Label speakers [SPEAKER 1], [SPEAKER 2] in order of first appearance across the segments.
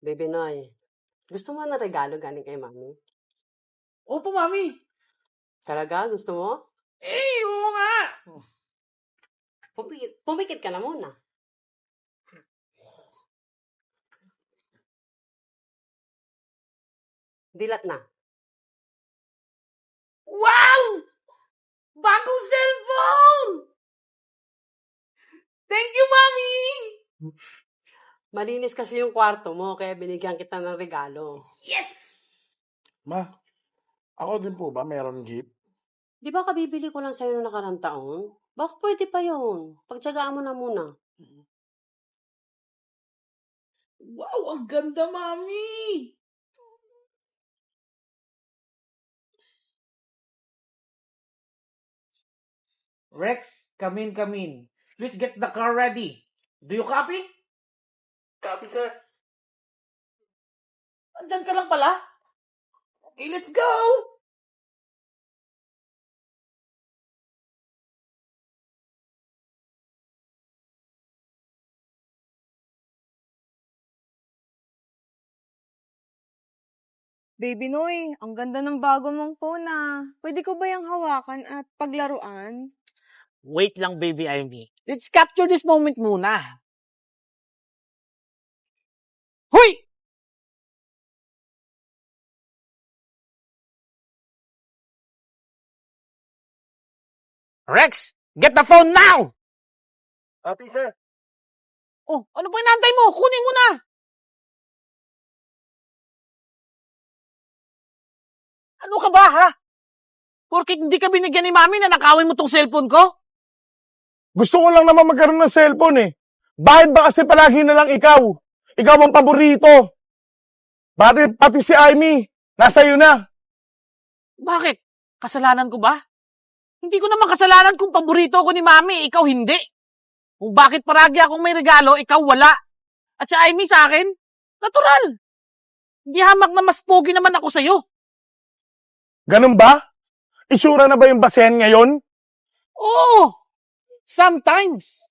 [SPEAKER 1] Baby Noy, gusto mo na regalo galing kay Mami?
[SPEAKER 2] Opo, Mami.
[SPEAKER 1] Talaga? Gusto mo?
[SPEAKER 2] Oo nga.
[SPEAKER 1] Pumikit ka na muna. Dilat na.
[SPEAKER 2] Wow! Bagong cellphone! Thank you, Mami!
[SPEAKER 1] Malinis kasi yung kwarto mo, kaya binigyan kita ng regalo.
[SPEAKER 2] Yes!
[SPEAKER 3] Ma, ako din po ba meron gift?
[SPEAKER 1] Di ba kabibili ko lang sa'yo noong nakarang taon? Baka pwede pa yun. Pagtsagaan mo na muna.
[SPEAKER 2] Wow, ang ganda, Mami! Rex, come in. Please get the car ready. Do you copy?
[SPEAKER 3] Copy, sir.
[SPEAKER 2] Andyan ka lang pala? Okay, let's go!
[SPEAKER 4] Baby Noy, ang ganda ng bago mong phone ah. Pwede ko ba yung hawakan at paglaruan?
[SPEAKER 2] Wait lang, baby Ivy. Let's capture this moment muna. Hoy! Rex, get the phone now!
[SPEAKER 3] Copy, sir.
[SPEAKER 2] Oh, ano pa inaantay mo? Kunin mo na! Ano ka ba, ha? Porkit hindi ka binigyan ni Mami na nakawin mo tong cellphone ko?
[SPEAKER 3] Gusto ko lang naman magkaroon ng cellphone eh. Bakit ba kasi palagi na lang ikaw? Ikaw ang paborito. Bakit pati si Amy, nasa iyo na.
[SPEAKER 2] Bakit? Kasalanan ko ba? Hindi ko naman kasalanan kung paborito ko ni Mami, ikaw hindi. Kung bakit paragi akong may regalo, ikaw wala. At si Amy sa akin, natural. Hindi hamak na mas pogi naman ako sa'yo.
[SPEAKER 3] Ganun ba? Isura na ba yung basehan ngayon?
[SPEAKER 2] Oo, sometimes.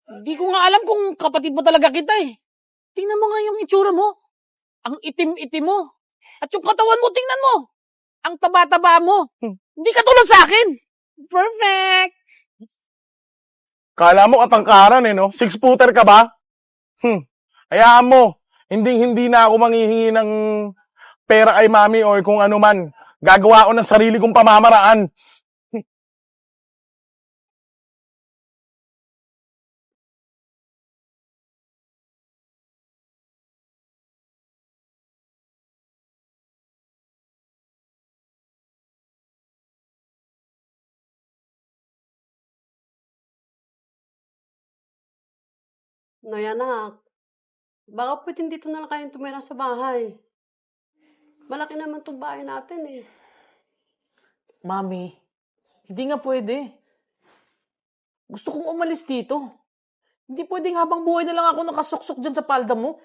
[SPEAKER 2] Hindi ko nga alam kung kapatid mo talaga kita eh. Tingnan mo nga yung itsura mo. Ang itim-itim mo. At yung katawan mo, tingnan mo. Ang taba-taba mo. Hindi ka tulad sa akin. Perfect.
[SPEAKER 3] Kala mo katangkaran eh, no? 6-footer ka ba? Hayaan mo. Hindi na ako manghihingi ng pera kay Mami o kung ano man. Gagawa ko ng sarili kong pamamaraan.
[SPEAKER 1] Noy anak, baka pwede dito na lang kayong tumira sa bahay. Malaki naman itong bahay natin eh.
[SPEAKER 2] Mami, hindi nga pwede. Gusto kong umalis dito. Hindi pwedeng habang buhay na lang ako nakasuksok dyan sa palda mo.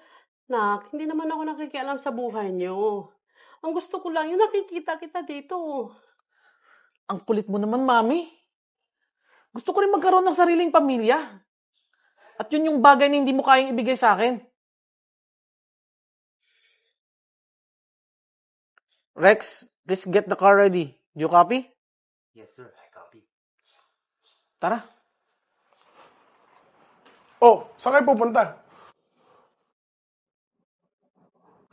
[SPEAKER 1] Nak, hindi naman ako nakikialam sa buhay niyo. Ang gusto ko lang yung nakikita kita dito.
[SPEAKER 2] Ang kulit mo naman, Mami. Gusto ko rin magkaroon ng sariling pamilya. At yun yung bagay na hindi mo kayang ibigay sa akin. Rex, please get the car ready. Do you copy?
[SPEAKER 5] Yes, sir. I copy.
[SPEAKER 2] Tara.
[SPEAKER 3] Oh, saan kayo pupunta?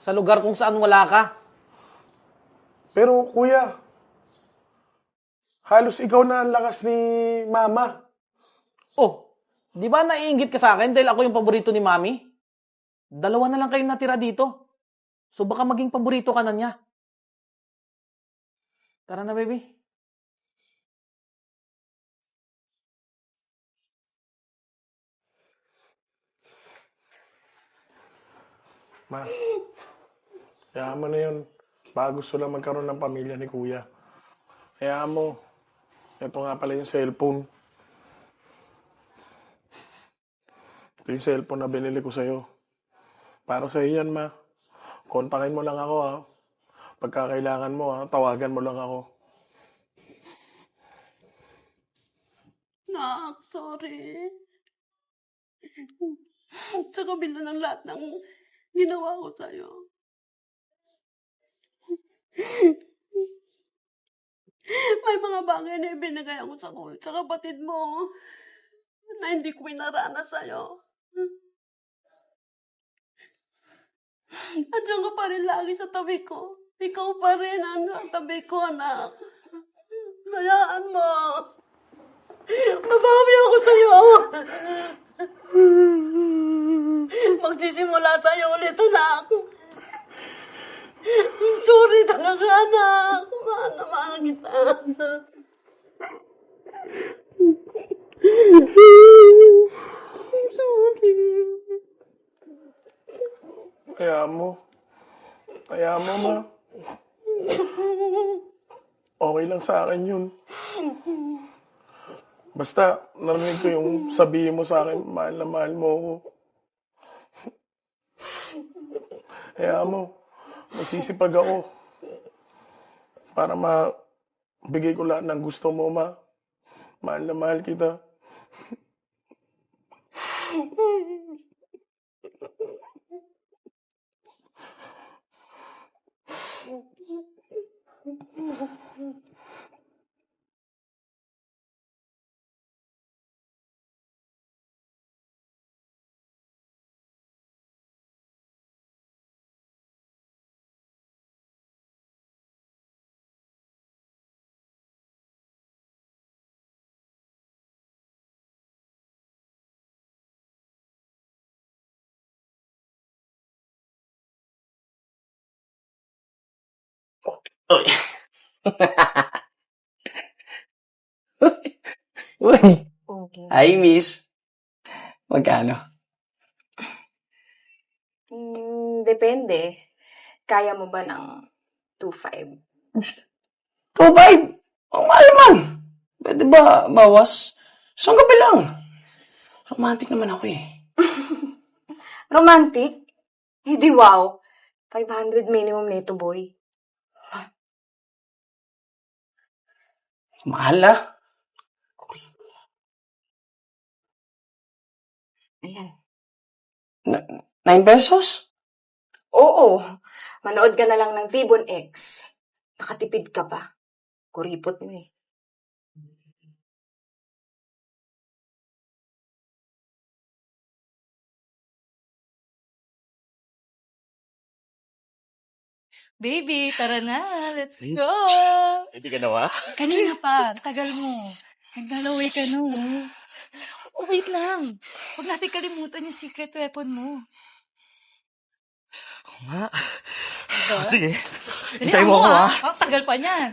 [SPEAKER 2] Sa lugar kung saan wala ka.
[SPEAKER 3] Pero kuya, halos ikaw na ang lakas ni Mama.
[SPEAKER 2] Oh, di ba naiinggit ka sa akin dahil ako yung paborito ni Mami? Dalawa na lang kayong natira dito. So baka maging paborito ka na niya. Tara na, baby.
[SPEAKER 3] Ma, hayaan mo na yun. Baka gusto lang magkaroon ng pamilya ni kuya. Hayaan mo. Ito nga pala yung cellphone. Ito yung cellphone na binili ko sa'yo. Para sa'yo yan, ma. Kontakin mo lang ako, ha. Pagka kailangan mo, ha, tawagan mo lang ako.
[SPEAKER 1] Nak, sorry. Sa kabila ng lahat ng ginawa ko sa'yo. May mga bagay na ibinigay ako sa kapatid mo na hindi ko pinaranas sa'yo. At diyan ka pa rin lagi sa tabi ko. Ikaw pa rin ang tabi ko, anak. Hayaan mo. Mabawi ako sa'yo. Magsisimula tayo ulit, anak. Sorry talaga, anak. Mahal na mahal kita. Sorry.
[SPEAKER 3] Kaya mo, ma. Okay lang sa akin yun. Basta, narinig ko yung sabihin mo sa akin, mahal na mahal mo ako. Kaya mo, magsisipag ako para mabigay ko lahat ng gusto mo, ma. Mahal na mahal kita.
[SPEAKER 6] Uy. Uy.
[SPEAKER 4] Okay.
[SPEAKER 6] Hi, miss. Magkano?
[SPEAKER 4] Depende. Kaya mo ba ng 2.5?
[SPEAKER 6] 2.5? Ang mahal man. Pwede ba bawas? Isang gabi lang. Romantic naman ako eh.
[SPEAKER 4] Romantic? Hindi wow. 500 minimum neto, boy.
[SPEAKER 6] Mahal ah.
[SPEAKER 4] Ayan.
[SPEAKER 6] 9 pesos?
[SPEAKER 4] Oo. Manood ka na lang ng Vibon X. Nakatipid ka pa. Kuripot mo eh.
[SPEAKER 7] Baby, tara na. Let's go.
[SPEAKER 5] Hindi ka nawa?
[SPEAKER 7] Kanina pa. Tagal mo. Naglalaway ka no. Oh, wait lang. Huwag natin kalimutan yung secret weapon mo.
[SPEAKER 5] Oo nga.
[SPEAKER 7] Diba?
[SPEAKER 5] Sige.
[SPEAKER 7] Dali
[SPEAKER 5] Hintayin mo ako, ha?
[SPEAKER 7] Ang tagal pa niyan.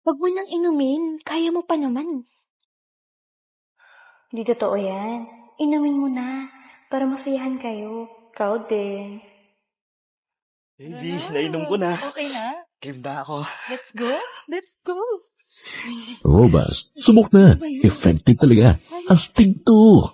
[SPEAKER 8] Huwag mo nang inumin. Kaya mo pa naman.
[SPEAKER 9] Hindi totoo yan. Inumin mo na para masayahan kayo. Ikaw din.
[SPEAKER 5] Baby,
[SPEAKER 7] Tara na.
[SPEAKER 5] nainom ko na.
[SPEAKER 7] Okay na?
[SPEAKER 5] Game na ako.
[SPEAKER 7] Let's go. Let's go.
[SPEAKER 10] Robust. Subok na. Effective talaga. Astig to.